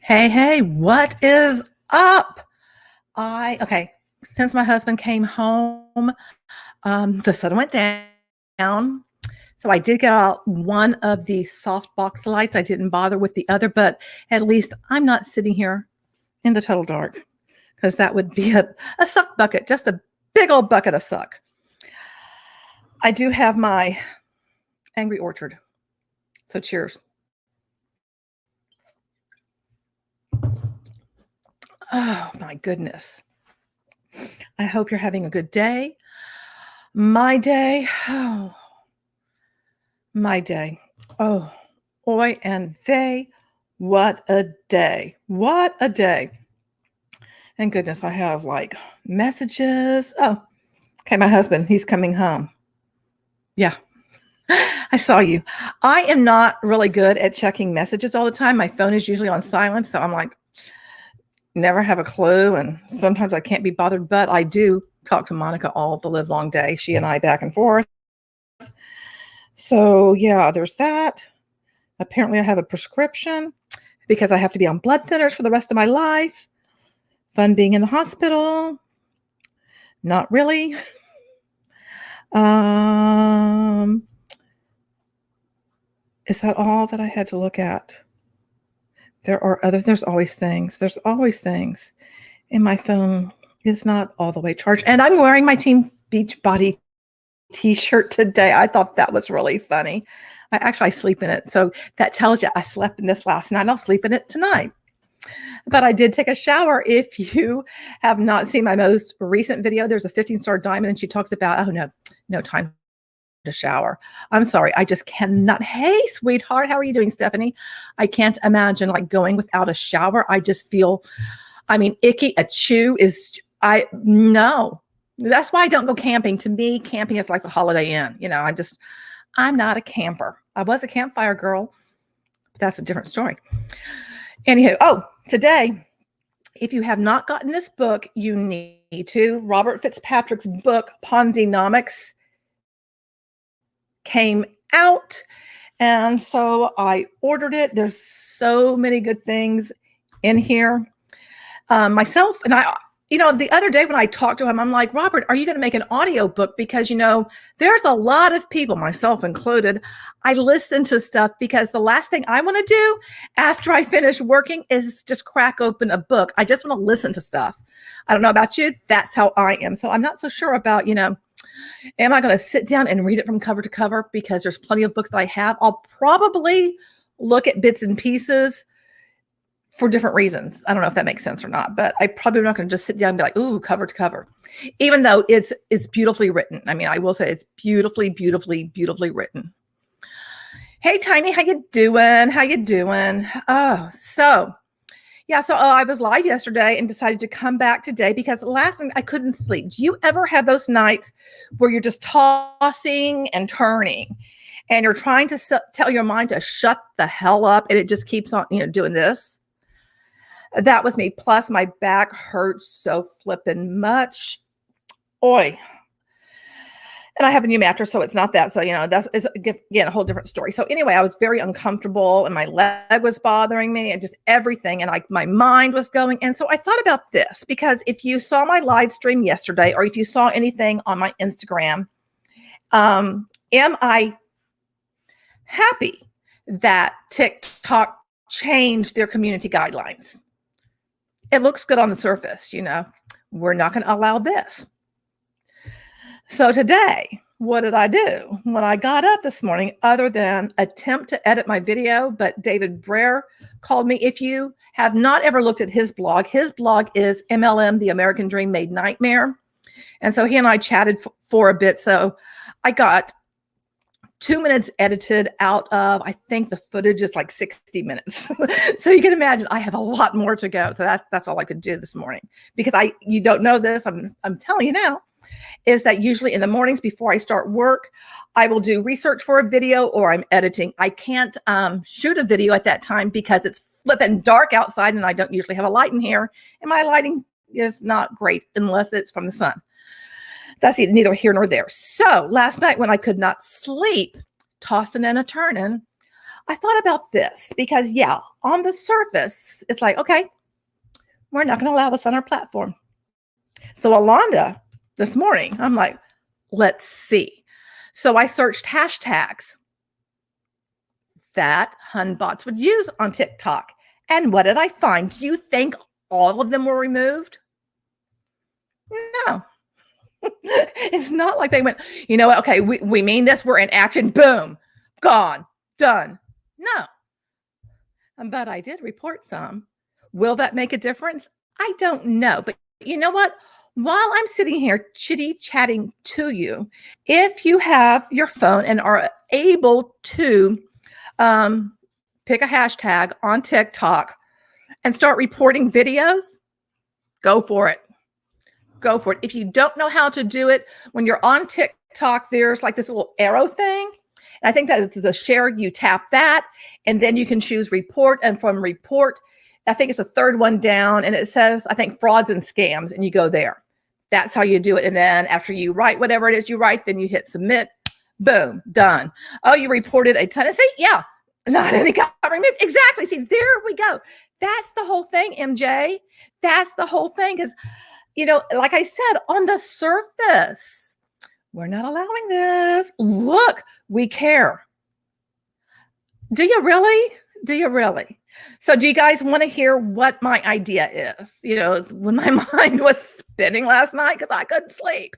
Hey, what is up? Okay, since my husband came home, the sun went down. So I did get out one of the soft box lights. I didn't bother with the other, but at least I'm not sitting here in the total dark because that would be a suck bucket, just a big old bucket of suck. I do have my Angry Orchard. So cheers. Oh my goodness. I hope you're having a good day. My day, my day. Oh, oi and vey. What a day. What a day. And goodness, I have like messages. Oh, okay, my husband, he's coming home. Yeah, I saw you. I am not really good at checking messages all the time. My phone is usually on silent, so I'm like, never have a clue. And sometimes I can't be bothered, but I do talk to Monica all the live long day. She and I back and forth. So yeah, there's that. Apparently I have a prescription because I have to be on blood thinners for the rest of my life. Fun being in the hospital. Not really. Is that all that I had to look at? There's always things. There's always things. And my phone is not all the way charged. And I'm wearing my Team Beachbody t-shirt today. I thought that was really funny. I sleep in it. So that tells you I slept in this last night. I'll sleep in it tonight. But I did take a shower. If you have not seen my most recent video, there's a 15-star diamond and she talks about, oh no time to shower. I'm sorry. I just cannot. Hey, sweetheart. How are you doing, Stephanie? I can't imagine like going without a shower. I just feel, icky. A chew is, no. That's why I don't go camping. To me, camping is like the Holiday Inn. I'm not a camper. I was a campfire girl. But that's a different story. Anywho, today, if you have not gotten this book, you need to. Robert Fitzpatrick's book, Ponzi-nomics, came out. And so I ordered it. There's so many good things in here. Myself and I, the other day when I talked to him, I'm like, Robert, are you going to make an audio book? Because, there's a lot of people, myself included, I listen to stuff because the last thing I want to do after I finish working is just crack open a book. I just want to listen to stuff. I don't know about you. That's how I am. So I'm not so sure about, am I going to sit down and read it from cover to cover? Because there's plenty of books that I have. I'll probably look at bits and pieces for different reasons. I don't know if that makes sense or not, but I probably not going to just sit down and be like, ooh, cover to cover, even though it's beautifully written. I will say it's beautifully, beautifully, beautifully written. Hey, Tiny, how you doing? How you doing? So I was live yesterday and decided to come back today because last night I couldn't sleep. Do you ever have those nights where you're just tossing and turning and you're trying to tell your mind to shut the hell up and it just keeps on, doing this? That was me. Plus my back hurts so flippin' much. Oi. And I have a new mattress, so it's not that. So, that's again, a whole different story. So anyway, I was very uncomfortable and my leg was bothering me and just everything. And my mind was going. And so I thought about this because if you saw my live stream yesterday, or if you saw anything on my Instagram, am I happy that TikTok changed their community guidelines? It looks good on the surface, we're not going to allow this. So today, what did I do when I got up this morning other than attempt to edit my video? But David Brer called me. If you have not ever looked at his blog is MLM, The American Dream Made Nightmare. And so he and I chatted for a bit. So I got 2 minutes edited out of, I think the footage is like 60 minutes. So you can imagine I have a lot more to go. So that's all I could do this morning because you don't know this. I'm telling you now, is that usually in the mornings before I start work, I will do research for a video or I'm editing. I can't shoot a video at that time because it's flipping dark outside and I don't usually have a light in here. And my lighting is not great unless it's from the sun. That's neither here nor there. So last night when I could not sleep, tossing and a turning, I thought about this because, yeah, on the surface, it's like, okay, we're not going to allow this on our platform. So Alonda, this morning, I'm like, let's see. So I searched hashtags that Hunbots would use on TikTok. And what did I find? Do you think all of them were removed? No. It's not like they went, you know what? Okay, we mean this. We're in action. Boom, gone, done. No. But I did report some. Will that make a difference? I don't know. But you know what? While I'm sitting here chitty chatting to you, if you have your phone and are able to pick a hashtag on TikTok and start reporting videos, go for it. Go for it. If you don't know how to do it, when you're on TikTok, there's like this little arrow thing. And I think that it's the share, you tap that, and then you can choose report. And from report, I think it's the third one down, and it says, I think, frauds and scams, and you go there. That's how you do it. And then after you write whatever it is you write, then you hit submit. Boom, done. Oh, you reported a ton of, see, yeah, not any got removed. Exactly. See, there we go. That's the whole thing, MJ. That's the whole thing. Because, you know, like I said, on the surface, we're not allowing this. Look, we care. Do you really? Do you really? So do you guys want to hear what my idea is? You know, when my mind was spinning last night because I couldn't sleep.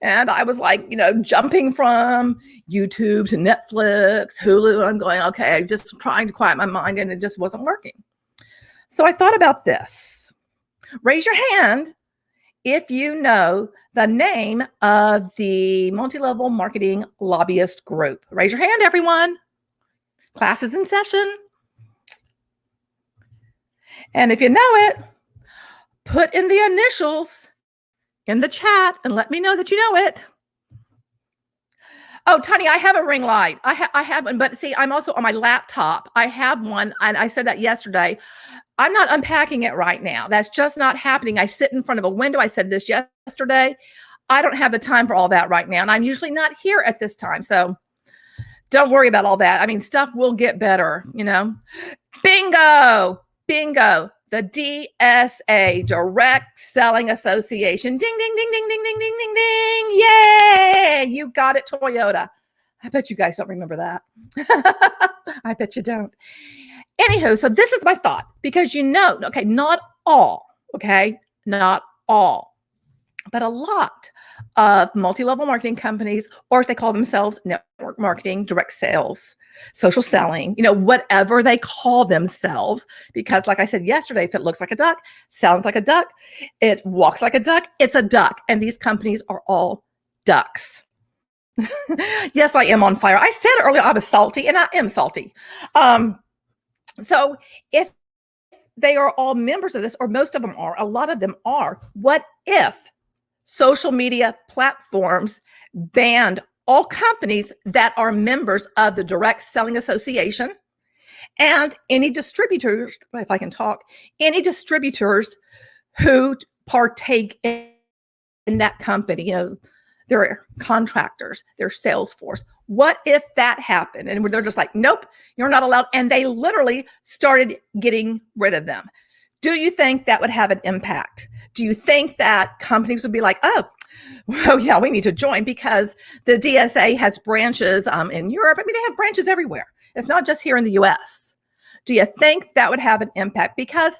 And I was like, you know, jumping from YouTube to Netflix, Hulu. I'm going, okay, just trying to quiet my mind, and it just wasn't working. So I thought about this. Raise your hand if you know the name of the Multilevel Marketing Lobbyist Group. Raise your hand, everyone. Class is in session. And if you know it, put in the initials in the chat and let me know that you know it. Oh, Tony, I have a ring light. I have one, but see, I'm also on my laptop. I have one, and I said that yesterday. I'm not unpacking it right now. That's just not happening. I sit in front of a window. I said this yesterday. I don't have the time for all that right now, and I'm usually not here at this time, so don't worry about all that. I mean, stuff will get better, you know. Bingo! Bingo. The DSA, Direct Selling Association. Ding, ding, ding, ding, ding, ding, ding, ding, ding. Yay! You got it, Toyota. I bet you guys don't remember that. I bet you don't. Anywho, so this is my thought, because you know, okay, not all, okay, not all, but a lot of multi-level marketing companies, or if they call themselves network marketing, direct sales, social selling, you know, whatever they call themselves, because like I said yesterday, if it looks like a duck, sounds like a duck, it walks like a duck, it's a duck. And these companies are all ducks. Yes, I am on fire. I said earlier I was salty, and I am salty. So if they are all members of this, or most of them are, a lot of them are, what if social media platforms banned all companies that are members of the Direct Selling Association and any distributors, if I can talk, any distributors who partake in that company, you know, their contractors, their sales force. What if that happened? And they're just like, nope, you're not allowed. And they literally started getting rid of them. Do you think that would have an impact? Do you think that companies would be like, oh, well, yeah, we need to join, because the DSA has branches in Europe. I mean, they have branches everywhere. It's not just here in the US. Do you think that would have an impact? Because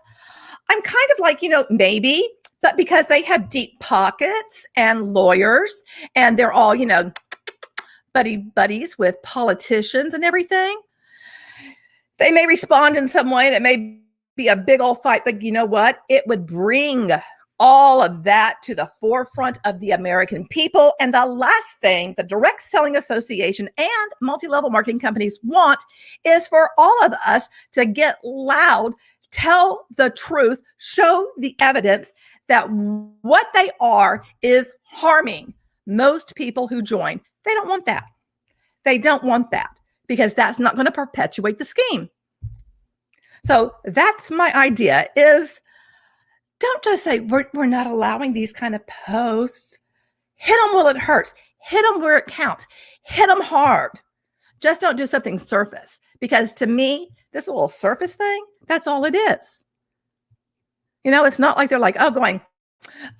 I'm kind of like, you know, maybe, but because they have deep pockets and lawyers, and they're all, you know, buddies with politicians and everything, they may respond in some way, and it may be a big old fight, but you know what? It would bring all of that to the forefront of the American people. And the last thing the Direct Selling Association and multi-level marketing companies want is for all of us to get loud, tell the truth, show the evidence that what they are is harming most people who join. They don't want that. They don't want that, because that's not going to perpetuate the scheme. So that's my idea, is don't just say we're not allowing these kind of posts. Hit them while it hurts. Hit them where it counts. Hit them hard. Just don't do something surface, Because to me, this little surface thing, that's all it is. You know, it's not like they're like, oh, going,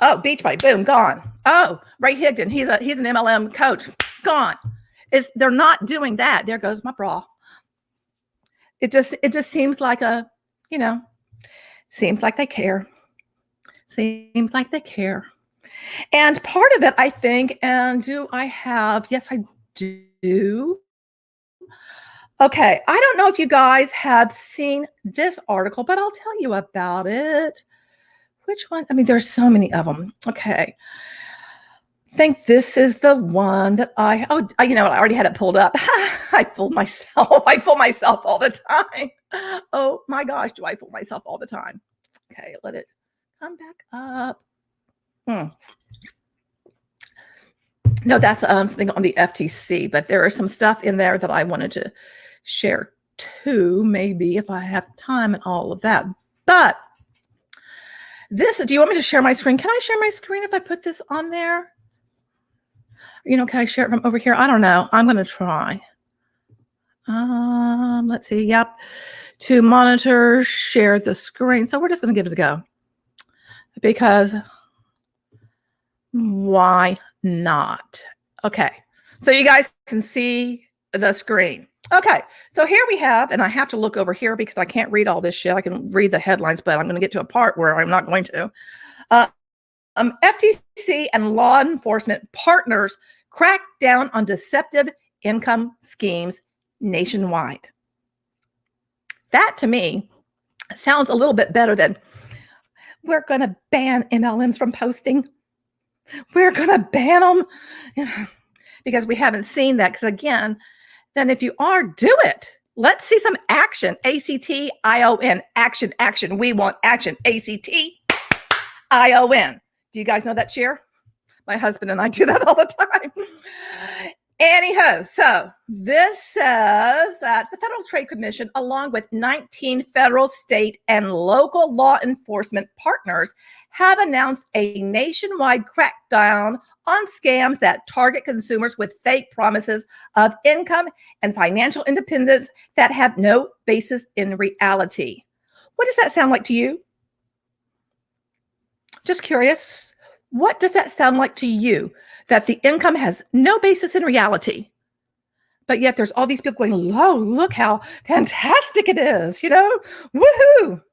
oh, Beachbody, boom, gone. Oh, Ray Higdon, he's an MLM coach, gone. They're not doing that. There goes my bra. It just seems like seems like they care. Seems like they care. And part of it, I think, and do I have? Yes, I do. Okay, I don't know if you guys have seen this article, but I'll tell you about it. Which one? I mean, there's so many of them. Okay. I think this is the one that I already had it pulled up. I fool myself. I fool myself all the time. Oh my gosh, do I fool myself all the time? Okay, let it come back up. No, that's something on the FTC, but there is some stuff in there that I wanted to share too, maybe if I have time and all of that. But do you want me to share my screen? Can I share my screen if I put this on there? Can I share it from over here? I don't know. I'm going to try. Let's see. Yep. To monitor, share the screen. So we're just going to give it a go. Because why not? Okay. So you guys can see the screen. Okay. So here we have, and I have to look over here because I can't read all this shit. I can read the headlines, but I'm going to get to a part where I'm not going to. FTC and law enforcement partners crack down on deceptive income schemes nationwide. That to me sounds a little bit better than we're going to ban MLMs from posting. We're going to ban them because we haven't seen that. Because again, then if you are, do it. Let's see some action. ACTION, action, action. We want action. ACTION. Do you guys know that cheer? My husband and I do that all the time. Anyhow, so this says that the Federal Trade Commission, along with 19 federal, state, and local law enforcement partners, have announced a nationwide crackdown on scams that target consumers with fake promises of income and financial independence that have no basis in reality. What does that sound like to you? Just curious, what does that sound like to you? That the income has no basis in reality, but yet there's all these people going, oh, look how fantastic it is, woohoo.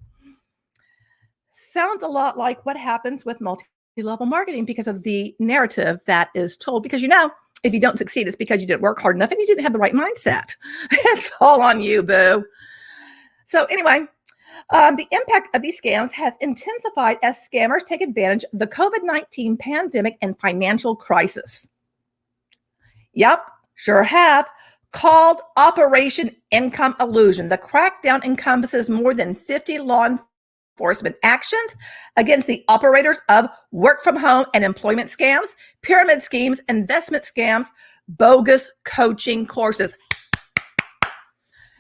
Sounds a lot like what happens with multi-level marketing because of the narrative that is told. Because if you don't succeed, it's because you didn't work hard enough and you didn't have the right mindset. It's all on you, boo. So anyway, the impact of these scams has intensified as scammers take advantage of the COVID-19 pandemic and financial crisis. Yep, sure have. Called Operation Income Illusion. The crackdown encompasses more than 50 law enforcement actions against the operators of work from home and employment scams, pyramid schemes, investment scams, bogus coaching courses.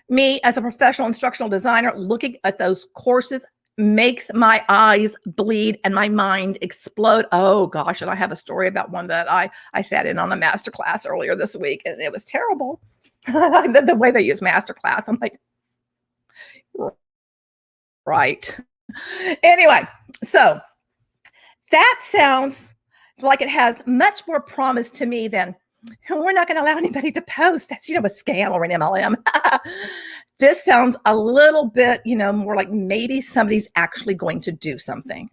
Me, as a professional instructional designer, looking at those courses makes my eyes bleed and my mind explode. Oh gosh, and I have a story about one that I sat in on a masterclass earlier this week, and it was terrible. The way they use masterclass, I'm like, right. Anyway, so that sounds like it has much more promise to me than we're not going to allow anybody to post. That's, a scam or an MLM. This sounds a little bit, more like maybe somebody's actually going to do something.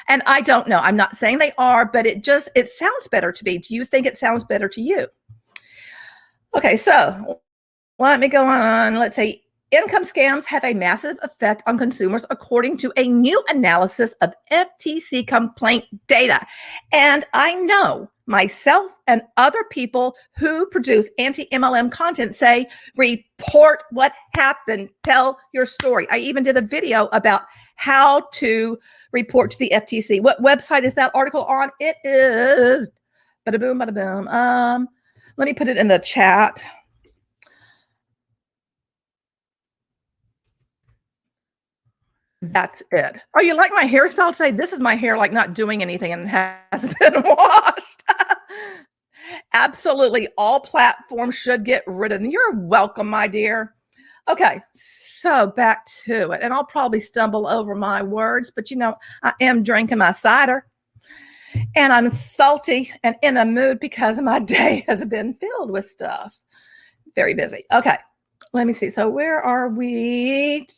And I don't know. I'm not saying they are, but it sounds better to me. Do you think it sounds better to you? Okay, so let me go on. Let's say income scams have a massive effect on consumers, according to a new analysis of FTC complaint data. And I know myself and other people who produce anti-MLM content say, report what happened, tell your story. I even did a video about how to report to the FTC. What website is that article on? It is, bada boom, bada boom. Let me put it in the chat. That's it. Oh, you like my hairstyle today? This is my hair like not doing anything and hasn't been washed. Absolutely. All platforms should get rid of them. You're welcome, my dear. Okay, so back to it. And I'll probably stumble over my words, but I am drinking my cider and I'm salty and in a mood because my day has been filled with stuff. Very busy. Okay, let me see. So where are we?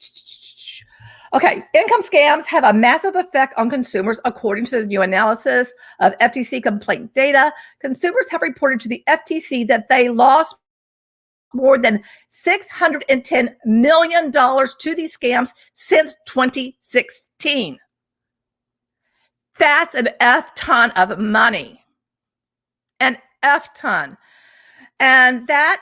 Okay, income scams have a massive effect on consumers, according to the new analysis of FTC complaint data. Consumers have reported to the FTC that they lost more than $610 million to these scams since 2016. That's an F ton of money. An F ton. And that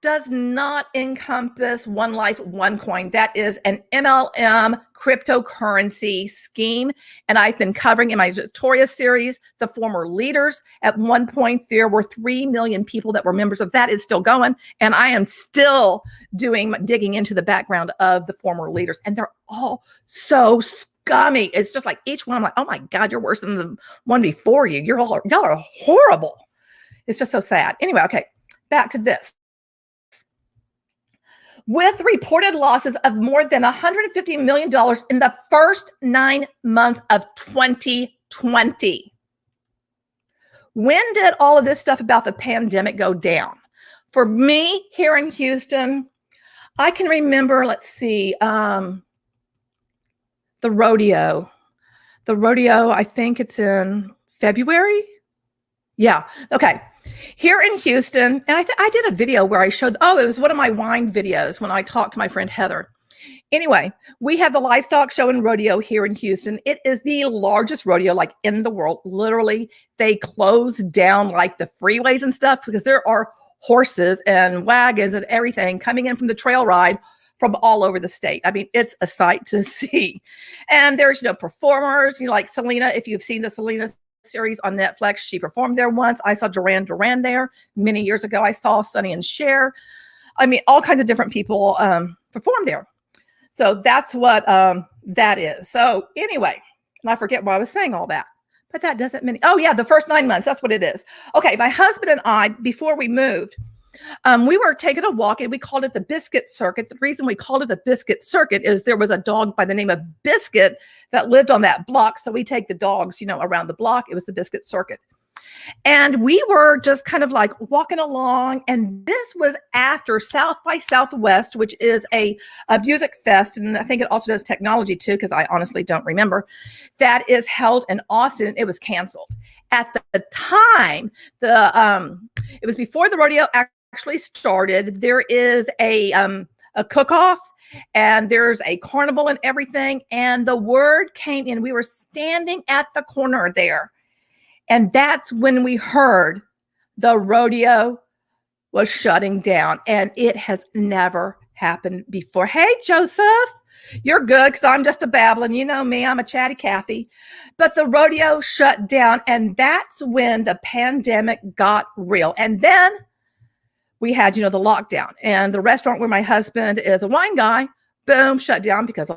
does not encompass One Life, One Coin. That is an MLM cryptocurrency scheme. And I've been covering in my tutorial series the former leaders. At one point, there were 3 million people that were members of that. It's still going. And I am still digging into the background of the former leaders. And they're all so scummy. It's just like each one, I'm like, oh my God, you're worse than the one before you. Y'all are horrible. It's just so sad. Anyway, okay, back to this. With reported losses of more than $150 million in the first 9 months of 2020. When did all of this stuff about the pandemic go down? For me, here in Houston, I can remember, let's see, the rodeo. The rodeo, I think it's in February. Yeah, okay. Here in Houston, and I did a video where I showed, it was one of my wine videos when I talked to my friend Heather. Anyway, we have the livestock show and rodeo here in Houston. It is the largest rodeo like in the world. Literally, they close down like the freeways and stuff because there are horses and wagons and everything coming in from the trail ride from all over the state. I mean, it's a sight to see. And there's, performers, like Selena, if you've seen the Selena series on Netflix. She performed there once. I saw Duran Duran there many years ago. I saw Sonny and Cher. I mean, all kinds of different people perform there. So that's what that is. So anyway, and I forget why I was saying all that, but that doesn't mean, the first 9 months, that's what it is. Okay, my husband and I, before we moved, we were taking a walk and we called it the Biscuit Circuit. The reason we called it the Biscuit Circuit is there was a dog by the name of Biscuit that lived on that block. So we take the dogs, around the block. It was the Biscuit Circuit. And we were just kind of like walking along. And this was after South by Southwest, which is a music fest. And I think it also does technology too, because I honestly don't remember. That is held in Austin. It was canceled. At the time, it was before the rodeo actually started. There is a cook-off and there's a carnival and everything. And the word came in. We were standing at the corner there. And that's when we heard the rodeo was shutting down. And it has never happened before. Hey, Joseph, you're good because I'm just a babbling. You know me, I'm a chatty Cathy. But the rodeo shut down. And that's when the pandemic got real. And then we had, the lockdown. And the restaurant where my husband is a wine guy, boom, shut down because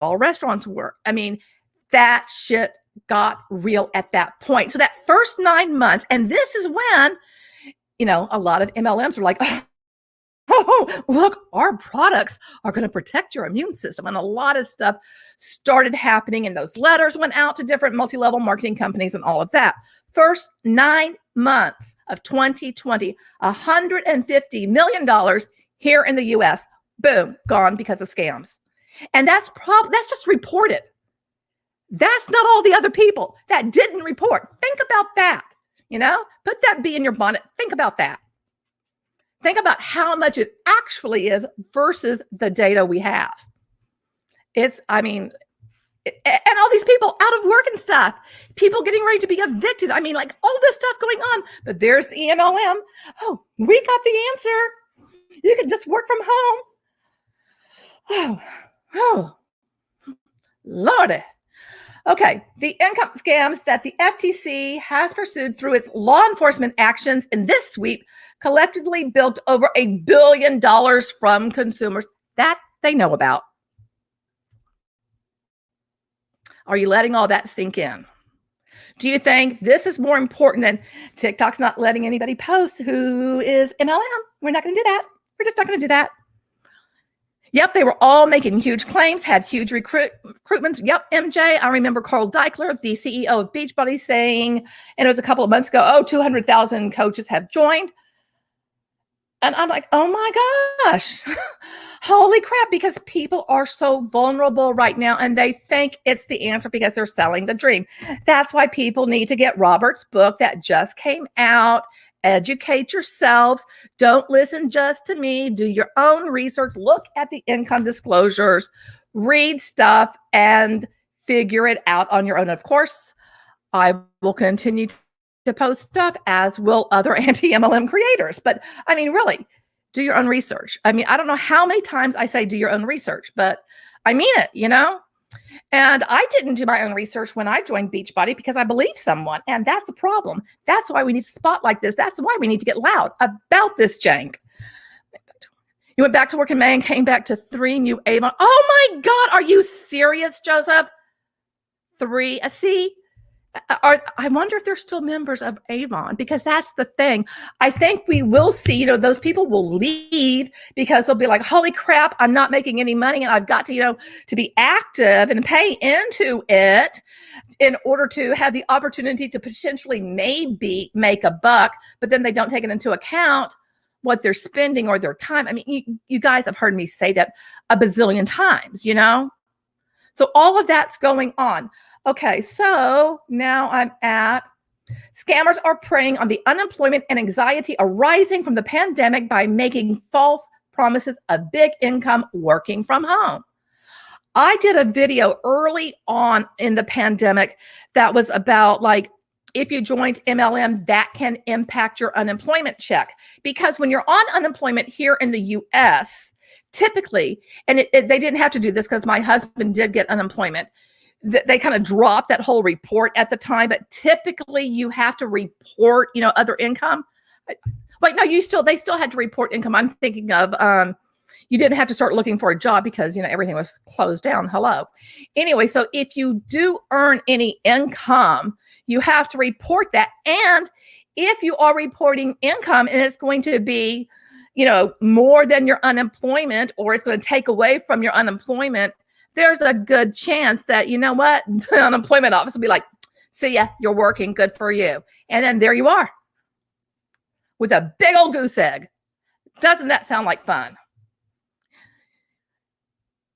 all restaurants were. I mean, that shit got real at that point. So that first 9 months, and this is when, a lot of MLMs were like, oh, look, our products are going to protect your immune system. And a lot of stuff started happening, and those letters went out to different multi-level marketing companies and all of that. First 9 months of 2020, $150 million here in the US, boom, gone because of scams. And that's just reported. That's not all the other people that didn't report. Think about that, put that bee in your bonnet. Think about that. Think about how much it actually is versus the data we have. And all these people out of work and stuff, people getting ready to be evicted. I mean, like all this stuff going on, but there's the MLM. Oh, we got the answer. You can just work from home. Oh, Lordy. Okay, the income scams that the FTC has pursued through its law enforcement actions in this sweep collectively built over $1 billion from consumers that they know about. Are you letting all that sink in? Do you think this is more important than TikTok's not letting anybody post who is MLM? We're not going to do that. We're just not going to do that. Yep, they were all making huge claims, had huge recruitments. Yep, MJ. I remember Carl Deichler, the CEO of Beachbody, saying, and it was a couple of months ago, oh, 200,000 coaches have joined. And I'm like, oh my gosh, holy crap, because people are so vulnerable right now and they think it's the answer because they're selling the dream. That's why people need to get Robert's book that just came out. Educate yourselves. Don't listen just to me. Do your own research. Look at the income disclosures, read stuff, and figure it out on your own. Of course, I will continue to post stuff, as will other anti-MLM creators. But I mean, really, do your own research. I mean, I don't know how many times I say do your own research, but I mean it, you know? And I didn't do my own research when I joined Beachbody because I believe someone, and that's a problem. That's why we need to spotlight this. That's why we need to get loud about this jank. You went back to work in May and came back to 3 new Avon. Oh my God, are you serious, Joseph? 3, see? I wonder if they're still members of Avon, because that's the thing. I think we will see, you know, those people will leave because they'll be like, holy crap, I'm not making any money and I've got to, you know, to be active and pay into it in order to have the opportunity to potentially maybe make a buck, but then they don't take it into account what they're spending or their time. I mean, you guys have heard me say that a bazillion times, you know? So all of that's going on. Okay, so now I'm at scammers are preying on the unemployment and anxiety arising from the pandemic by making false promises of big income working from home. I did a video early on in the pandemic that was about like, if you joined MLM, that can impact your unemployment check. Because when you're on unemployment here in the US, typically, and they didn't have to do this because my husband did get unemployment. They kind of dropped that whole report at the time, but typically you have to report, you know, other income. Wait, no, they still had to report income. I'm thinking of, you didn't have to start looking for a job because, you know, everything was closed down. Hello. Anyway, so if you do earn any income, you have to report that. And if you are reporting income and it's going to be, you know, more than your unemployment, or it's going to take away from your unemployment, there's a good chance that, you know what, the unemployment office will be like, see ya, you're working, good for you. And then there you are with a big old goose egg. Doesn't that sound like fun?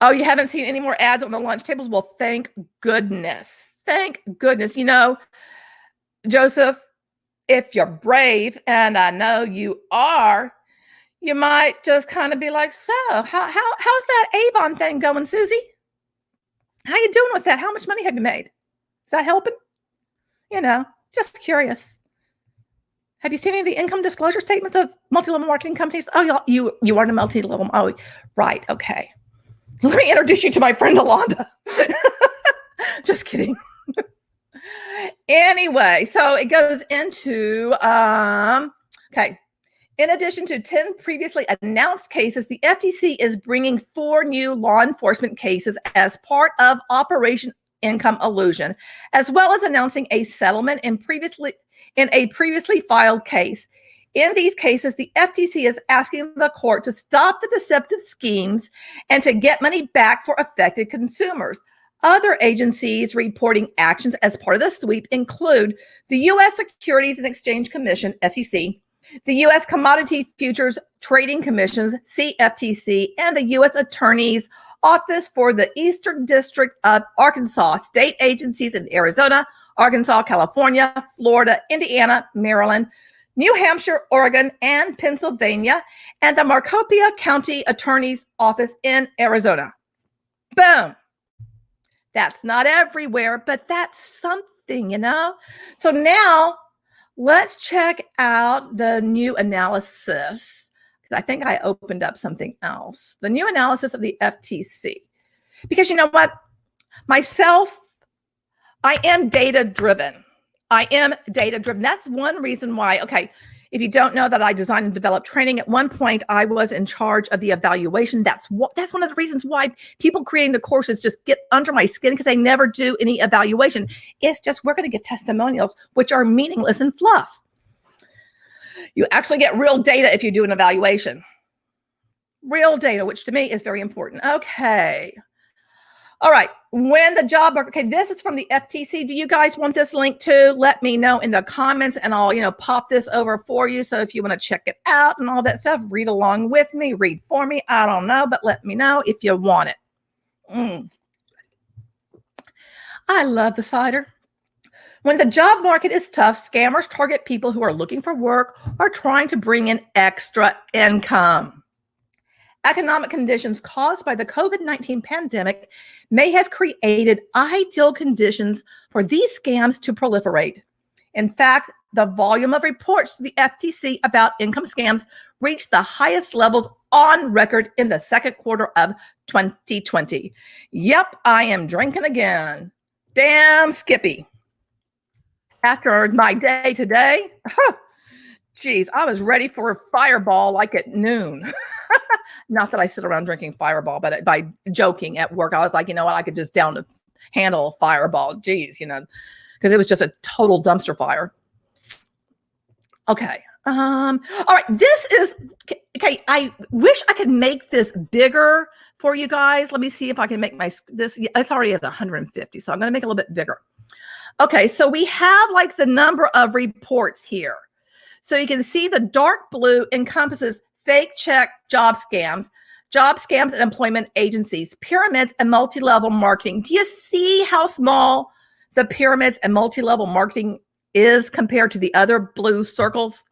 Oh, you haven't seen any more ads on the lunch tables? Well, thank goodness. Thank goodness. You know, Joseph, if you're brave, and I know you are, you might just kind of be like, so how's that Avon thing going, Susie? How you doing with that? How much money have you made? Is that helping? You know, just curious. Have you seen any of the income disclosure statements of multi-level marketing companies? Oh, you are in a multi-level. Oh, right. Okay. Let me introduce you to my friend Alonda. Just kidding. Anyway, so it goes into, okay. In addition to 10 previously announced cases, the FTC is bringing 4 new law enforcement cases as part of Operation Income Illusion, as well as announcing a settlement in a previously filed case. In these cases, the FTC is asking the court to stop the deceptive schemes and to get money back for affected consumers. Other agencies reporting actions as part of the sweep include the U.S. Securities and Exchange Commission, SEC, the U.S. Commodity Futures Trading Commissions, CFTC, and the U.S. Attorney's Office for the Eastern District of Arkansas, state agencies in Arizona, Arkansas, California, Florida, Indiana, Maryland, New Hampshire, Oregon, and Pennsylvania, and the Maricopa County Attorney's Office in Arizona. Boom. That's not everywhere, but that's something, you know? So now let's check out the new analysis, because I think I opened up something else. The new analysis of the FTC. Because you know what? Myself, I am data-driven. That's one reason why, okay, if you don't know that I designed and developed training, at one point I was in charge of the evaluation. That's one of the reasons why people creating the courses just get under my skin, because they never do any evaluation. It's just, we're going to get testimonials, which are meaningless and fluff. You actually get real data if you do an evaluation. Real data, which to me is very important. Okay. All right. When the job market, okay, this is from the FTC. Do you guys want this link too? Let me know in the comments and I'll, pop this over for you. So if you want to check it out and all that stuff, read along with me, read for me. I don't know, but let me know if you want it. I love the cider. When the job market is tough, scammers target people who are looking for work or trying to bring in extra income. Economic conditions caused by the COVID-19 pandemic may have created ideal conditions for these scams to proliferate. In fact, the volume of reports to the FTC about income scams reached the highest levels on record in the second quarter of 2020. Yep, I am drinking again. Damn Skippy. After my day today, geez, I was ready for a fireball like at noon. Not that I sit around drinking Fireball, but by joking at work, I was like, you know what? I could just handle a Fireball. Geez, because it was just a total dumpster fire. Okay. All right. This is okay. I wish I could make this bigger for you guys. Let me see if I can make this. It's already at 150, so I'm going to make it a little bit bigger. Okay. So we have like the number of reports here. So you can see the dark blue encompasses fake check job scams at employment agencies, pyramids, and multi-level marketing. Do you see how small the pyramids and multi-level marketing is compared to the other blue circles?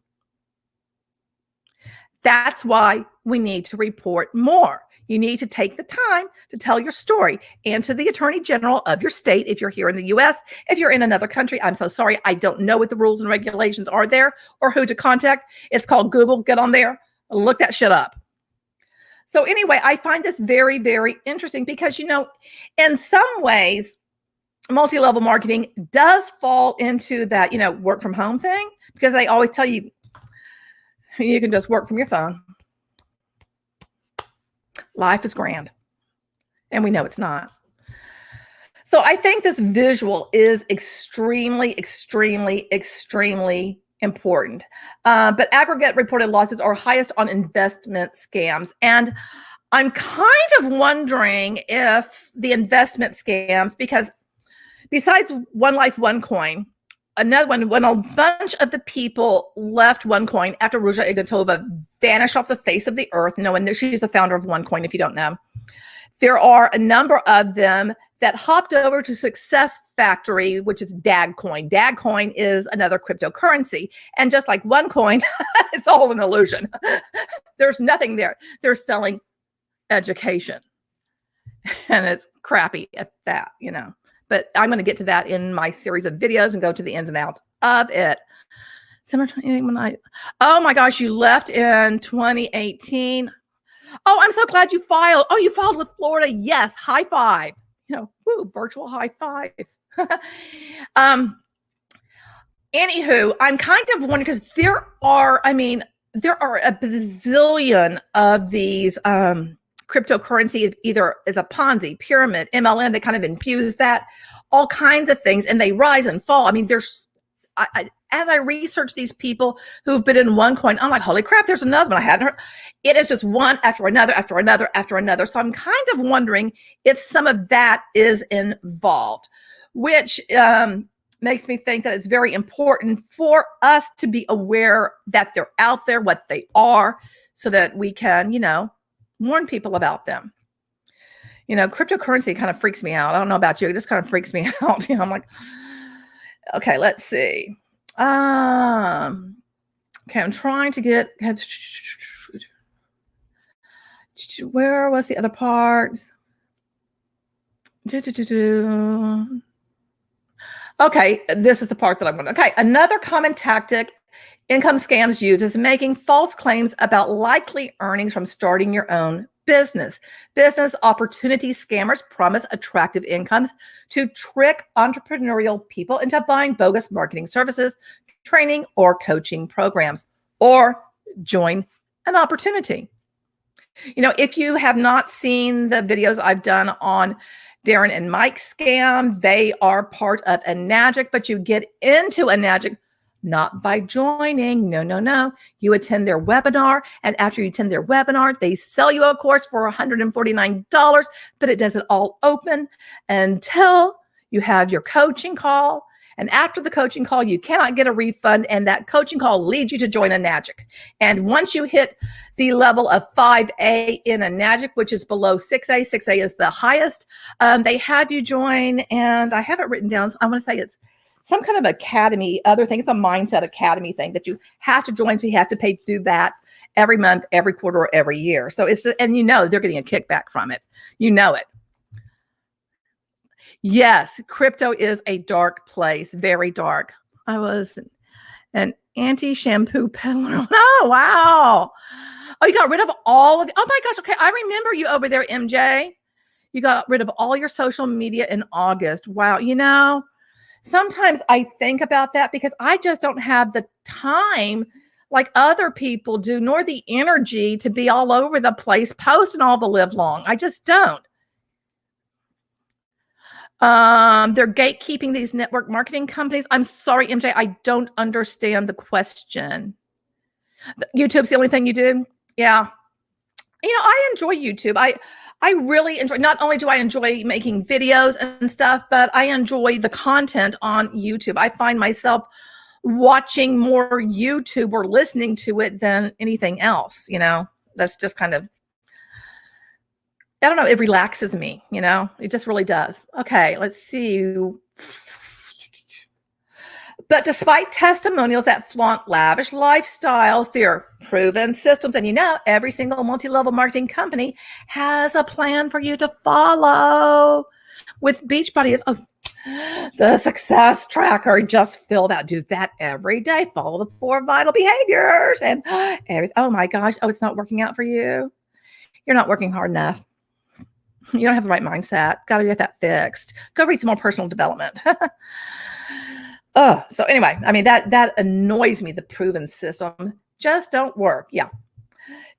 That's why we need to report more. You need to take the time to tell your story and to the Attorney General of your state. If you're here in the US, if you're in another country, I'm so sorry. I don't know what the rules and regulations are there or who to contact. It's called Google. Get on there. Look that shit up. So anyway, I find this very, very interesting because, in some ways, multi-level marketing does fall into that, work from home thing, because they always tell you, you can just work from your phone. Life is grand. And we know it's not. So I think this visual is extremely, extremely, extremely important. But aggregate reported losses are highest on investment scams. And I'm kind of wondering if the investment scams, because besides One Life, One Coin, another one, when a bunch of the people left OneCoin after Ruja Ignatova vanished off the face of the earth, no one knew she's the founder of OneCoin, if you don't know. There are a number of them that hopped over to Success Factory, which is Dagcoin. Dagcoin is another cryptocurrency. And just like OneCoin, it's all an illusion. There's nothing there. They're selling education. And it's crappy at that, But I'm going to get to that in my series of videos and go to the ins and outs of it. Oh my gosh, you left in 2018. Oh, I'm so glad you filed. Oh, you filed with Florida. Yes, high five. Virtual high five. Anywho, I'm kind of wondering because there are a bazillion of these cryptocurrency, either as a Ponzi, pyramid, MLM, they kind of infuse that, all kinds of things, and they rise and fall. As I research these people who've been in OneCoin, I'm like, holy crap, there's another one I hadn't heard. It is just one after another, after another, after another. So I'm kind of wondering if some of that is involved, which makes me think that it's very important for us to be aware that they're out there, what they are, so that we can, warn people about them. Cryptocurrency kind of freaks me out. I don't know about you. It just kind of freaks me out. I'm like, okay, let's see. Okay, I'm trying to get, where was the other part? Okay, this is the part that I'm going to, okay. Another common tactic income scams use is making false claims about likely earnings from starting your own business. Business opportunity scammers promise attractive incomes to trick entrepreneurial people into buying bogus marketing services, training, or coaching programs, or join an opportunity. If you have not seen the videos I've done on Darren and Mike's scam, they are part of Enagic, but you get into Enagic not by joining. No, no, no. You attend their webinar, and after you attend their webinar, they sell you a course for $149, but it doesn't all open until you have your coaching call. And after the coaching call, you cannot get a refund, and that coaching call leads you to join Enagic. And once you hit the level of 5A in Enagic, which is below 6A, 6A is the highest, they have you join, and I have it written down. So I want to say it's some kind of academy, other thing. It's a mindset academy thing that you have to join. So you have to pay to do that every month, every quarter, or every year. So it's, and you know, they're getting a kickback from it. You know it. Yes, crypto is a dark place, very dark. I was an anti-shampoo peddler. Oh, wow. Oh, you got rid of all of, oh my gosh. Okay, I remember you over there, MJ. You got rid of all your social media in August. Wow. You know, sometimes I think about that because I just don't have the time like other people do, nor the energy to be all over the place posting all the live long. I just don't. They're gatekeeping these network marketing companies. I'm sorry, MJ, I don't understand the question. YouTube's the only thing you do? Yeah. You know, I enjoy YouTube. I really enjoy, not only do I enjoy making videos and stuff, but I enjoy the content on YouTube. I find myself watching more YouTube or listening to it than anything else. You know, that's just kind of, I don't know, it relaxes me, you know, it just really does. Okay, let's see. But despite testimonials that flaunt lavish lifestyles, they're proven systems. And you know, every single multi-level marketing company has a plan for you to follow. With Beachbody, oh, the success tracker, just fill that. Do that every day. Follow the 4 vital behaviors. And oh my gosh, oh, it's not working out for you. You're not working hard enough. You don't have the right mindset. Got to get that fixed. Go read some more personal development. Oh, so anyway, I mean, that annoys me. The proven system just don't work. Yeah.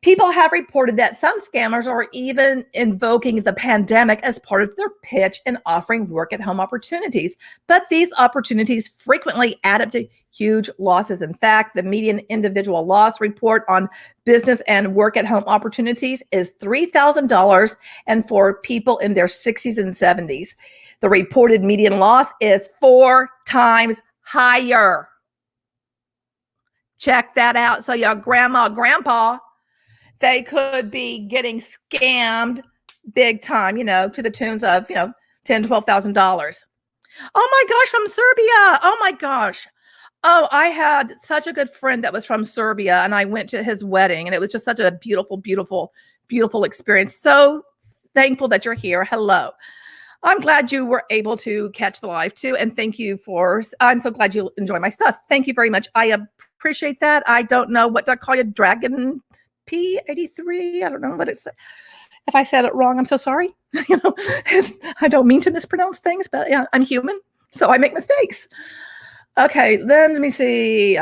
People have reported that some scammers are even invoking the pandemic as part of their pitch and offering work at home opportunities. But these opportunities frequently add up to huge losses. In fact, the median individual loss report on business and work at home opportunities is $3,000, and for people in their 60s and 70s, the reported median loss is 4 times higher. Check that out. So your grandma, grandpa, they could be getting scammed big time, you know, to the tunes of, you know, $10,000, $12,000. Oh my gosh, from Serbia. Oh my gosh. Oh, I had such a good friend that was from Serbia, and I went to his wedding, and it was just such a beautiful, beautiful, beautiful experience. So thankful that you're here. Hello. I'm glad you were able to catch the live too. And thank you I'm so glad you enjoy my stuff. Thank you very much. I appreciate that. I don't know what to call you, Dragon P83. I don't know what it's. If I said it wrong, I'm so sorry. You know, I don't mean to mispronounce things, but yeah, I'm human, so I make mistakes. Okay, then let me see.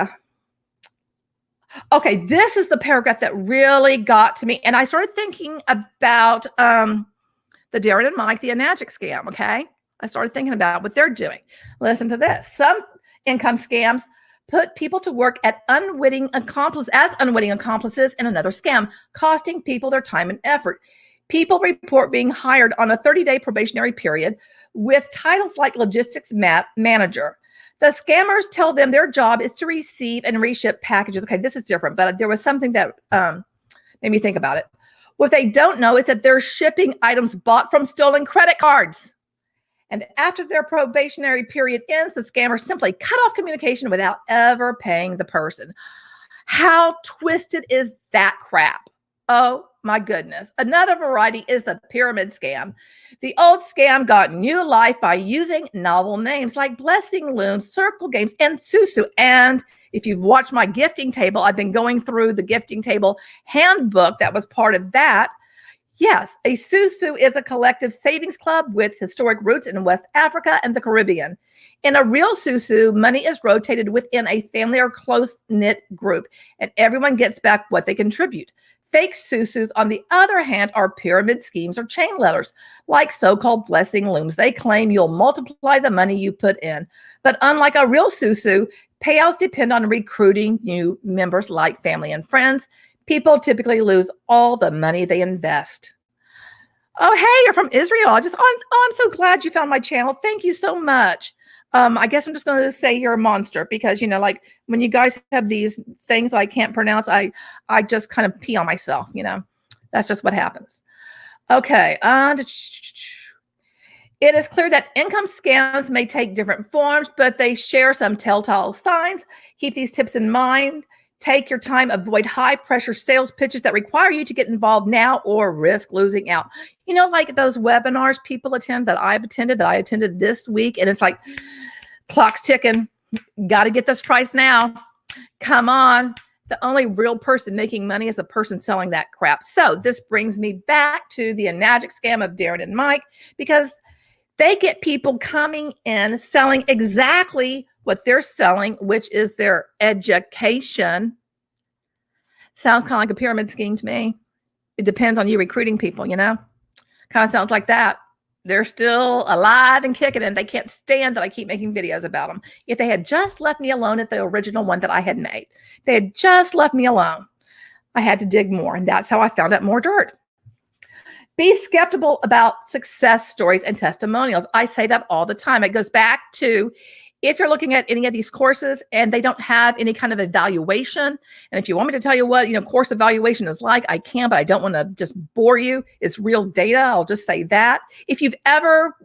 Okay, this is the paragraph that really got to me, and I started thinking about the Darren and Mike, the Enagic scam. Okay, I started thinking about what they're doing. Listen to this. Some income scams put people to work as unwitting accomplices in another scam, costing people their time and effort. People report being hired on a 30-day probationary period with titles like logistics manager. The scammers tell them their job is to receive and reship packages. Okay, this is different, but there was something that made me think about it. What they don't know is that they're shipping items bought from stolen credit cards. And after their probationary period ends, the scammers simply cut off communication without ever paying the person. How twisted is that crap? Oh my goodness. Another variety is the pyramid scam. The old scam got new life by using novel names like Blessing Looms, Circle Games, and Susu. And if you've watched my gifting table, I've been going through the gifting table handbook that was part of that. Yes, a Susu is a collective savings club with historic roots in West Africa and the Caribbean. In a real Susu, money is rotated within a family or close-knit group, and everyone gets back what they contribute. Fake susus, on the other hand, are pyramid schemes or chain letters, like so-called blessing looms. They claim you'll multiply the money you put in. But unlike a real susu, payouts depend on recruiting new members like family and friends. People typically lose all the money they invest. Oh, hey, you're from Israel. I'm so glad you found my channel. Thank you so much. I guess I'm just going to say you're a monster because, like when you guys have these things I can't pronounce, I just kind of pee on myself, That's just what happens. Okay. It is clear that income scams may take different forms, but they share some telltale signs. Keep these tips in mind. Take your time. Avoid high-pressure sales pitches that require you to get involved now or risk losing out. Like those webinars people attend that I attended this week, and it's like, clock's ticking. Got to get this price now. Come on. The only real person making money is the person selling that crap. So this brings me back to the Enagic scam of Darren and Mike, because they get people coming in selling exactly what they're selling, which is their education. Sounds kind of like a pyramid scheme to me. It depends on you recruiting people, Kind of sounds like that. They're still alive and kicking, and they can't stand that I keep making videos about them. If they had just left me alone at the original one that I had made, they had just left me alone. I had to dig more, and that's how I found out more dirt. Be skeptical about success stories and testimonials. I say that all the time. It goes back to, if you're looking at any of these courses and they don't have any kind of evaluation, and if you want me to tell you what, course evaluation is like, I can, but I don't want to just bore you. It's real data. I'll just say that. If you've ever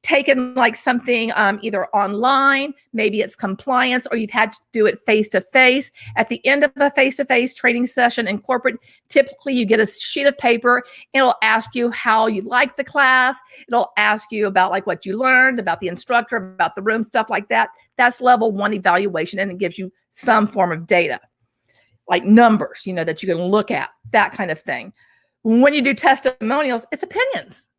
taken like something either online, maybe it's compliance, or you've had to do it face-to-face, at the end of a face-to-face training session in corporate, typically you get a sheet of paper. It'll ask you how you like the class. It'll ask you about like what you learned, about the instructor, about the room, stuff like that. That's level 1 evaluation, and it gives you some form of data, like numbers, that you can look at, that kind of thing. When you do testimonials, it's opinions,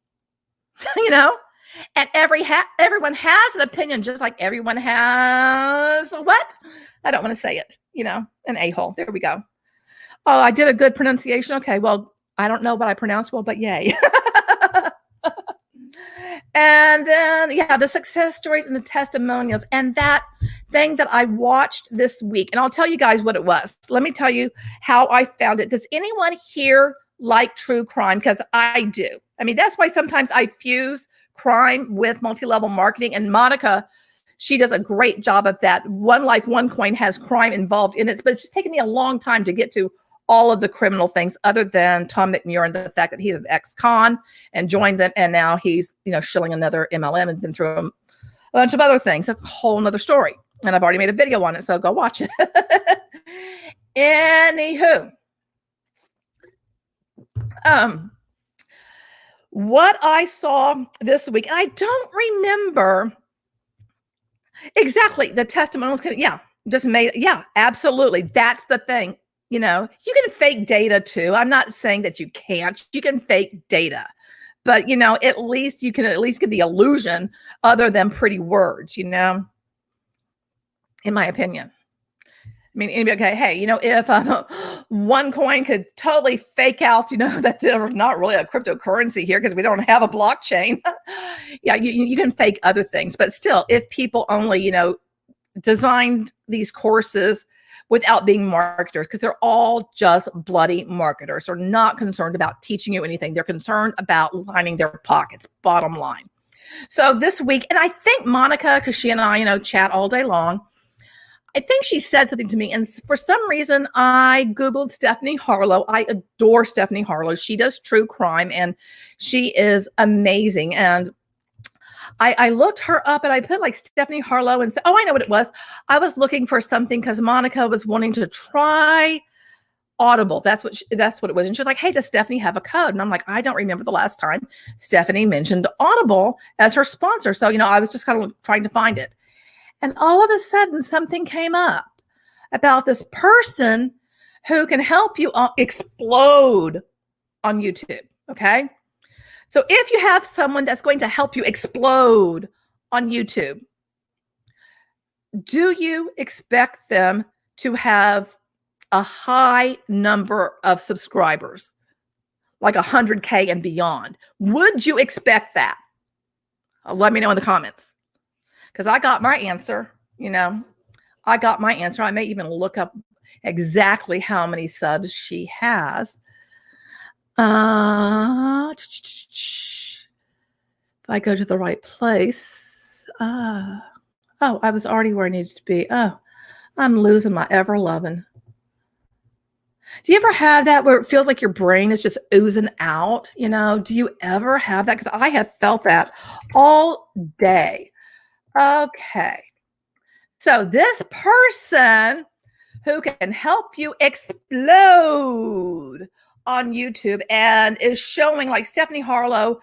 and everyone has an opinion, just like everyone has what? I don't want to say it, an a-hole. There we go. Oh, I did a good pronunciation. Okay, well, I don't know what I pronounced well, but yay. And then, the success stories and the testimonials, and that thing that I watched this week. And I'll tell you guys what it was. Let me tell you how I found it. Does anyone here like true crime? Because I do. I mean, that's why sometimes I fuse crime with multi-level marketing. And Monica, she does a great job of that. One Life, One Coin has crime involved in it, but it's just taken me a long time to get to all of the criminal things, other than Tom McMurray and the fact that he's an ex-con and joined them, and now he's shilling another MLM and been through a bunch of other things. That's a whole nother story, and I've already made a video on it, so go watch it. Anywho, what I saw this week, I don't remember exactly the testimonials. Absolutely, that's the thing. You can fake data too. I'm not saying that you can't. You can fake data, but at least you can get the illusion, other than pretty words. In my opinion. I mean, okay, hey, if one coin could totally fake out, that there's not really a cryptocurrency here because we don't have a blockchain. You can fake other things, but still, if people only, designed these courses without being marketers, because they're all just bloody marketers. They're not concerned about teaching you anything. They're concerned about lining their pockets, bottom line. So this week, and I think Monica, because she and I, chat all day long, I think she said something to me, and for some reason, I Googled Stephanie Harlow. I adore Stephanie Harlow. She does true crime, and she is amazing. And I looked her up, and I put like Stephanie Harlow, and I know what it was. I was looking for something because Monica was wanting to try Audible. That's what it was. And she was like, hey, does Stephanie have a code? And I'm like, I don't remember the last time Stephanie mentioned Audible as her sponsor. So, I was just kind of trying to find it. And all of a sudden, something came up about this person who can help you explode on YouTube. Okay. So if you have someone that's going to help you explode on YouTube, do you expect them to have a high number of subscribers, like 100K and beyond. Would you expect that? Let me know in the comments, because I got my answer. I got my answer. I may even look up exactly how many subs she has. If I go to the right place. Oh, I was already where I needed to be. Oh, I'm losing my ever loving. Do you ever have that where it feels like your brain is just oozing out? Do you ever have that? Because I have felt that all day. Okay. So this person who can help you explode on YouTube and is showing, like Stephanie Harlow.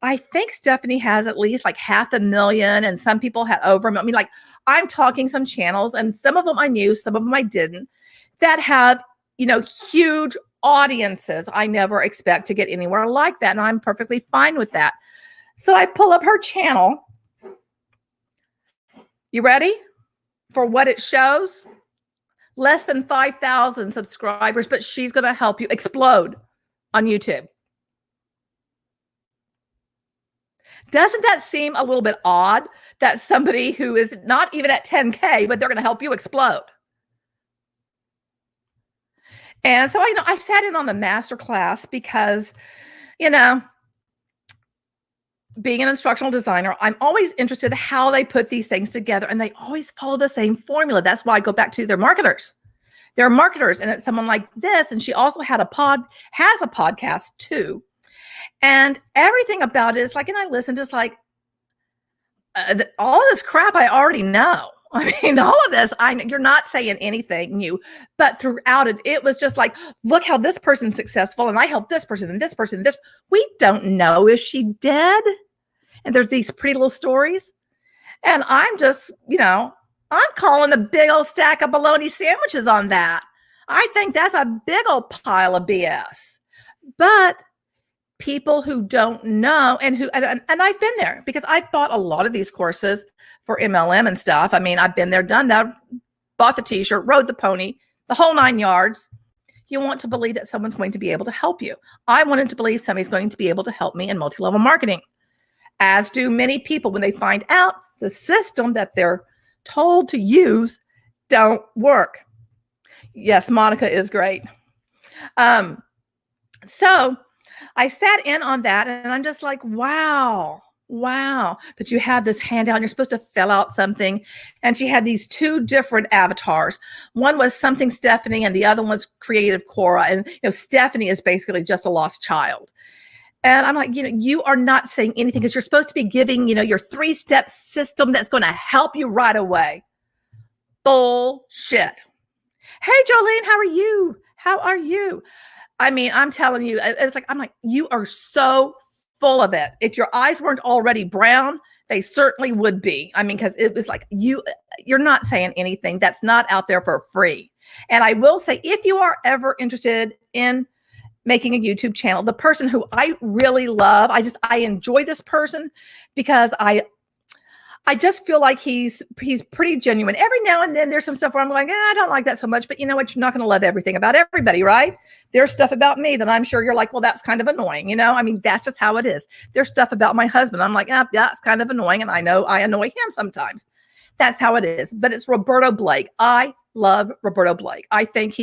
I think Stephanie has at least like 500,000, and some people had over. I mean, like, I'm talking some channels, and some of them I knew, some of them I didn't, that have, huge audiences. I never expect to get anywhere like that, and I'm perfectly fine with that. So I pull up her channel. You ready for what it shows? Less than 5,000 subscribers, but she's going to help you explode on YouTube. Doesn't that seem a little bit odd that somebody who is not even at 10K, but they're going to help you explode? And so I sat in on the masterclass because, being an instructional designer, I'm always interested in how they put these things together, and they always follow the same formula. That's why I go back to their marketers. They're marketers, and it's someone like this. And she also has a podcast too. And everything about it is like, and I listened, it's like, all of this crap I already know. I mean, all of this, you're not saying anything new, but throughout it, it was just like, look how this person's successful, and I helped this person and this person and this. We don't know if she did. And there's these pretty little stories. And I'm just, I'm calling a big old stack of bologna sandwiches on that. I think that's a big old pile of BS. But people who don't know and I've been there, because I've bought a lot of these courses for MLM and stuff. I mean, I've been there, done that, bought the t-shirt, rode the pony, the whole 9 yards. You want to believe that someone's going to be able to help you. I wanted to believe somebody's going to be able to help me in multi-level marketing, as do many people when they find out the system that they're told to use don't work. Yes, Monica is great. So I sat in on that, and I'm just like, wow. But you have this handout, and you're supposed to fill out something. And she had these two different avatars. One was something Stephanie, and the other one was Creative Cora. And, Stephanie is basically just a lost child. And I'm like, you are not saying anything, because you're supposed to be giving, your 3-step system that's going to help you right away. Bullshit. Hey, Jolene, how are you? I mean, I'm telling you, I'm like, you are so full of it. If your eyes weren't already brown, they certainly would be. I mean, because it was like, you're not saying anything that's not out there for free. And I will say, if you are ever interested in making a YouTube channel, the person who I really love, I enjoy this person, because I just feel like he's pretty genuine. Every now and then there's some stuff where I'm like, I don't like that so much, but you know what? You're not going to love everything about everybody, right? There's stuff about me that I'm sure you're like, well, that's kind of annoying. I mean, that's just how it is. There's stuff about my husband. I'm like, that's kind of annoying. And I know I annoy him sometimes. That's how it is. But it's Roberto Blake. I love Roberto Blake. I think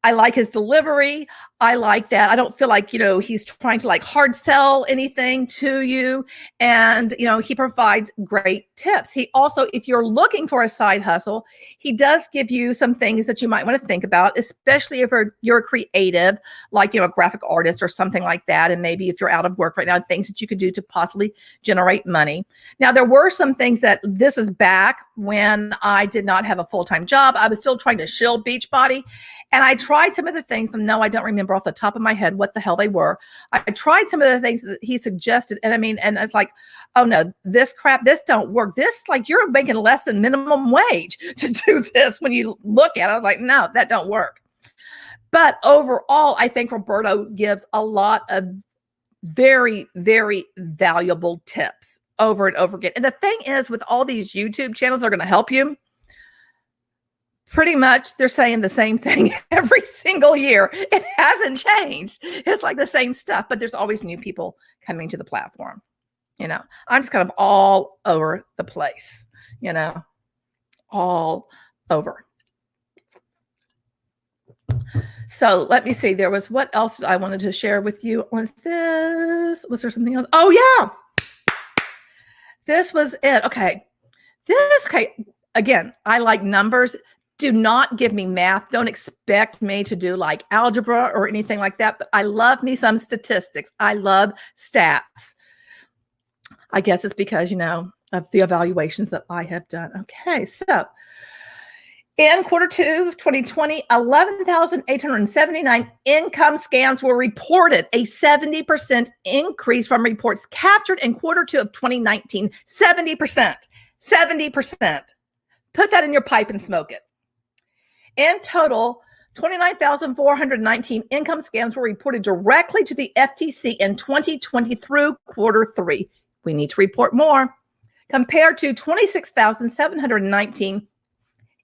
I like his delivery. I like that. I don't feel like, he's trying to like hard sell anything to you. And, he provides great tips. He also, if you're looking for a side hustle, he does give you some things that you might want to think about, especially if you're a creative, like, a graphic artist or something like that. And maybe if you're out of work right now, things that you could do to possibly generate money. Now, there were some things this is back when I did not have a full-time job. I was still trying to shill Beachbody. And I tried some of the things, and no, I don't remember off the top of my head what the hell they were. I tried some of the things that he suggested. And and it's like, oh no, this don't work. This, like, you're making less than minimum wage to do this. When you look at it, I was like, no, that don't work. But overall, I think Roberto gives a lot of very, very valuable tips over and over again. And the thing is, with all these YouTube channels that are going to help you, pretty much they're saying the same thing every single year. It hasn't changed. It's like the same stuff, but there's always new people coming to the platform. I'm just kind of all over the place, all over. So let me see. There was, what else I wanted to share with you on this? Was there something else? Oh yeah. This was it. Okay. Again, I like numbers. Do not give me math. Don't expect me to do like algebra or anything like that. But I love me some statistics. I love stats. I guess it's because, of the evaluations that I have done. Okay. So in quarter 2 of 2020, 11,879 income scams were reported, a 70% increase from reports captured in quarter 2 of 2019. 70%. 70%. Put that in your pipe and smoke it. In total, 29,419 income scams were reported directly to the FTC in 2020 through quarter 3. We need to report more, compared to 26,719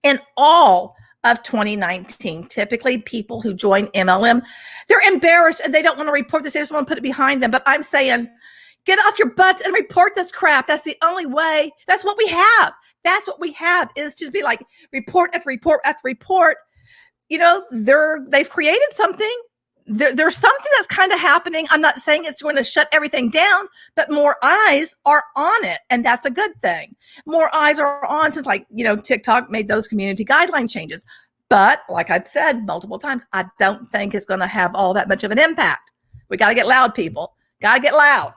in all of 2019. Typically, people who join MLM, they're embarrassed and they don't want to report this. They just want to put it behind them. But I'm saying, get off your butts and report this crap. That's the only way. That's what we have. That's what we have, is to be like report after report after report. They've created something. There's something that's kind of happening. I'm not saying it's going to shut everything down, but more eyes are on it. And that's a good thing. More eyes are on since TikTok made those community guideline changes. But like I've said multiple times, I don't think it's going to have all that much of an impact. We got to get loud, people. Got to get loud.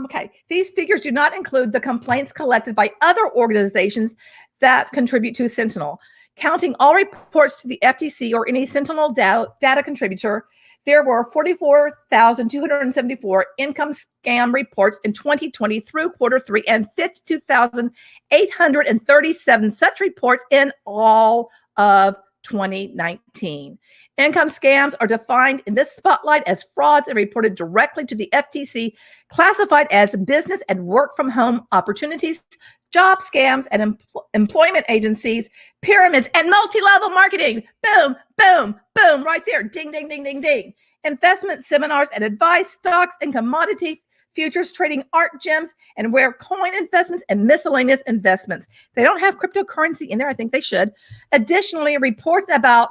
Okay. These figures do not include the complaints collected by other organizations that contribute to Sentinel. Counting all reports to the FTC or any Sentinel data contributor, there were 44,274 income scam reports in 2020 through quarter 3 and 52,837 such reports in all of 2019. Income scams are defined in this spotlight as frauds and reported directly to the FTC, classified as business and work from home opportunities, job scams and employment agencies, pyramids, and multi-level marketing. Boom, boom, boom, right there. Ding, ding, ding, ding, ding. Investment seminars and advice, stocks and commodity futures trading, art gems, and rare coin investments and miscellaneous investments. They don't have cryptocurrency in there. I think they should. Additionally, reports about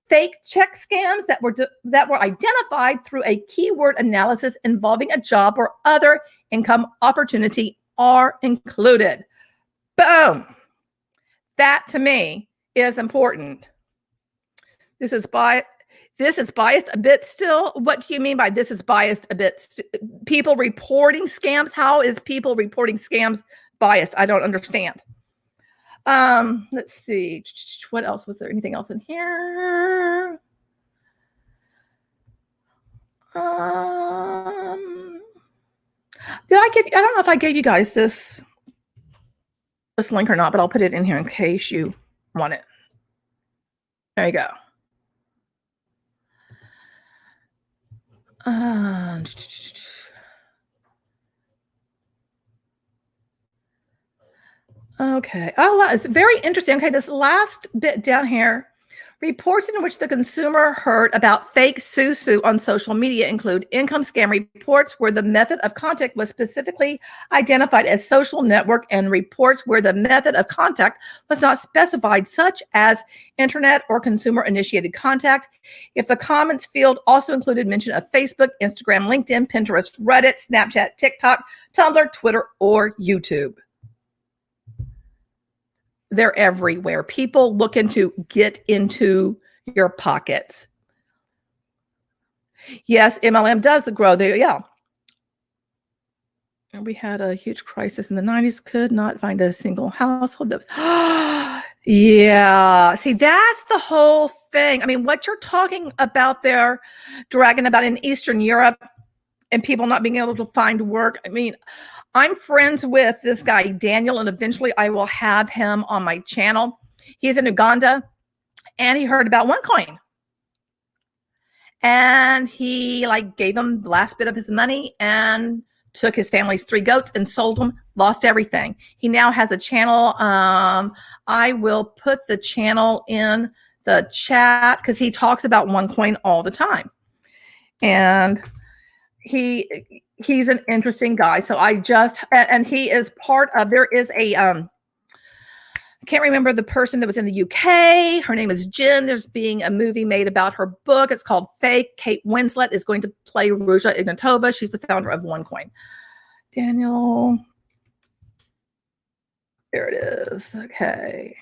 fake check scams that were identified through a keyword analysis involving a job or other income opportunity are included. Boom. That to me is important. This is biased a bit still. What do you mean by this is biased a bit? People reporting scams? How is people reporting scams biased? I don't understand. Let's see. What else? Was there anything else in here? Did I give you, I don't know if I gave you guys this link or not, but I'll put it in here in case you want it. There you go. Okay. Oh, wow. It's very interesting. Okay. This last bit down here, reports in which the consumer heard about fake susu on social media include income scam reports where the method of contact was specifically identified as social network, and reports where the method of contact was not specified, such as internet or consumer initiated contact. If the comments field also included mention of Facebook, Instagram, LinkedIn, Pinterest, Reddit, Snapchat, TikTok, Tumblr, Twitter, or YouTube. They're everywhere. People looking to get into your pockets. Yes, MLM does grow there. Yeah. And we had a huge crisis in the 90s, could not find a single household that was, yeah. See, that's the whole thing. I mean, what you're talking about there, dragging about in Eastern Europe and people not being able to find work. I mean, I'm friends with this guy, Daniel, and eventually I will have him on my channel. He's in Uganda, and he heard about OneCoin. And he gave him the last bit of his money and took his family's 3 goats and sold them, lost everything. He now has a channel. I will put the channel in the chat because he talks about OneCoin all the time. And he's an interesting guy. So and he is part of, there is a, I can't remember the person that was in the UK. Her name is Jen. There's being a movie made about her book. It's called Fake. Kate Winslet is going to play Ruja Ignatova. She's the founder of OneCoin. Daniel. There it is. Okay.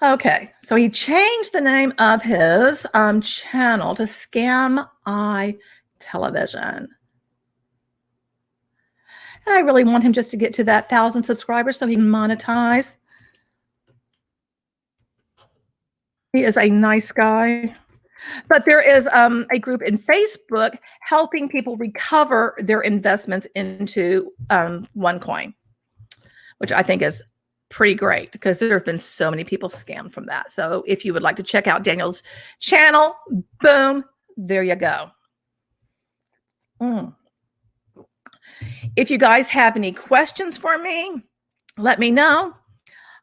Okay. So he changed the name of his channel to Scam Eye Television. And I really want him just to get to that 1,000 subscribers so he can monetize. He is a nice guy. But there is a group in Facebook helping people recover their investments into OneCoin, which I think is pretty great because there have been so many people scammed from that. So if you would like to check out Daniel's channel, boom, there you go. If you guys have any questions for me, let me know.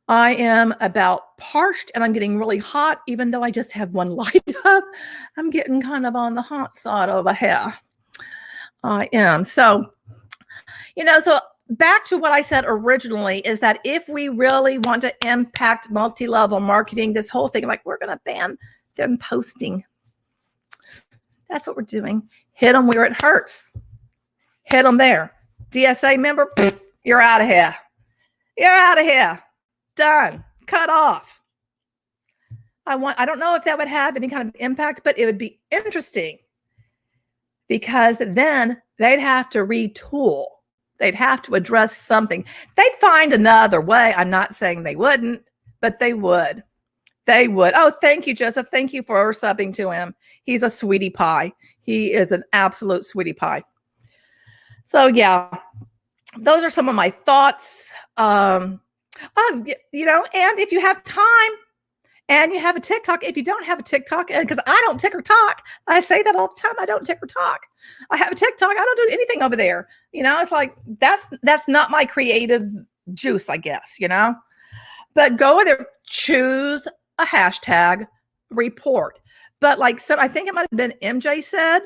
I am about parched and I'm getting really hot, even though I just have one light up. I'm getting kind of on the hot side over here. I am. So, so back to what I said originally is that if we really want to impact multi-level marketing, this whole thing, like we're going to ban them posting. That's what we're doing. Hit them where it hurts. Hit them there. DSA member, you're out of here. You're out of here. Done. Cut off. I don't know if that would have any kind of impact, but it would be interesting because then they'd have to retool. They'd have to address something. They'd find another way. I'm not saying they wouldn't, but they would. They would. Oh, thank you, Joseph. Thank you for subbing to him. He's a sweetie pie. He is an absolute sweetie pie. So yeah, those are some of my thoughts. And if you have time and you have a TikTok, if you don't have a TikTok, and because I don't tick or talk, I say that all the time. I don't tick or talk. I have a TikTok. I don't do anything over there. It's like, that's not my creative juice, I guess, but go over there, choose a hashtag, report. But I think it might've been MJ said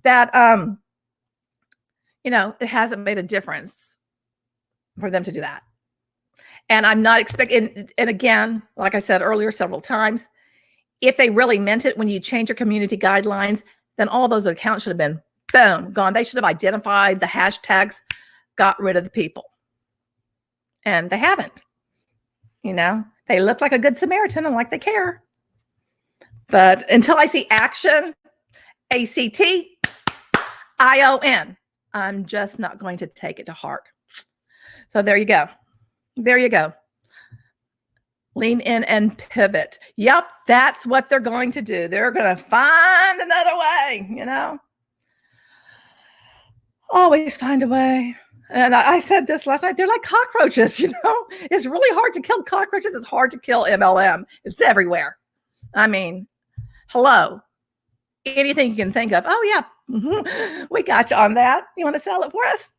that, it hasn't made a difference for them to do that. And I'm not expecting, and again, like I said earlier several times, if they really meant it when you change your community guidelines, then all those accounts should have been, boom, gone. They should have identified the hashtags, got rid of the people. And they haven't. They look like a good Samaritan and like they care. But until I see action, ACTION, I'm just not going to take it to heart. So there you go. There you go. Lean in and pivot. Yep, that's what they're going to do. They're going to find another way, Always find a way. And I said this last night. They're like cockroaches, It's really hard to kill cockroaches. It's hard to kill MLM. It's everywhere. I mean, hello. Anything you can think of. Oh, yeah. We got you on that. You want to sell it for us?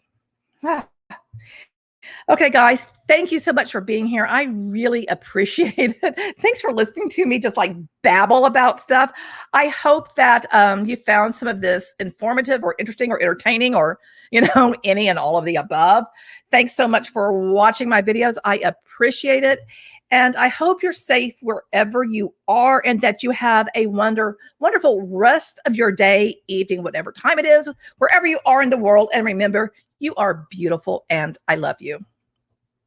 Okay, guys, thank you so much for being here. I really appreciate it. Thanks for listening to me just babble about stuff. I hope that you found some of this informative or interesting or entertaining or, any and all of the above. Thanks so much for watching my videos. I appreciate it. And I hope you're safe wherever you are and that you have a wonderful rest of your day, evening, whatever time it is, wherever you are in the world. And remember, you are beautiful and I love you.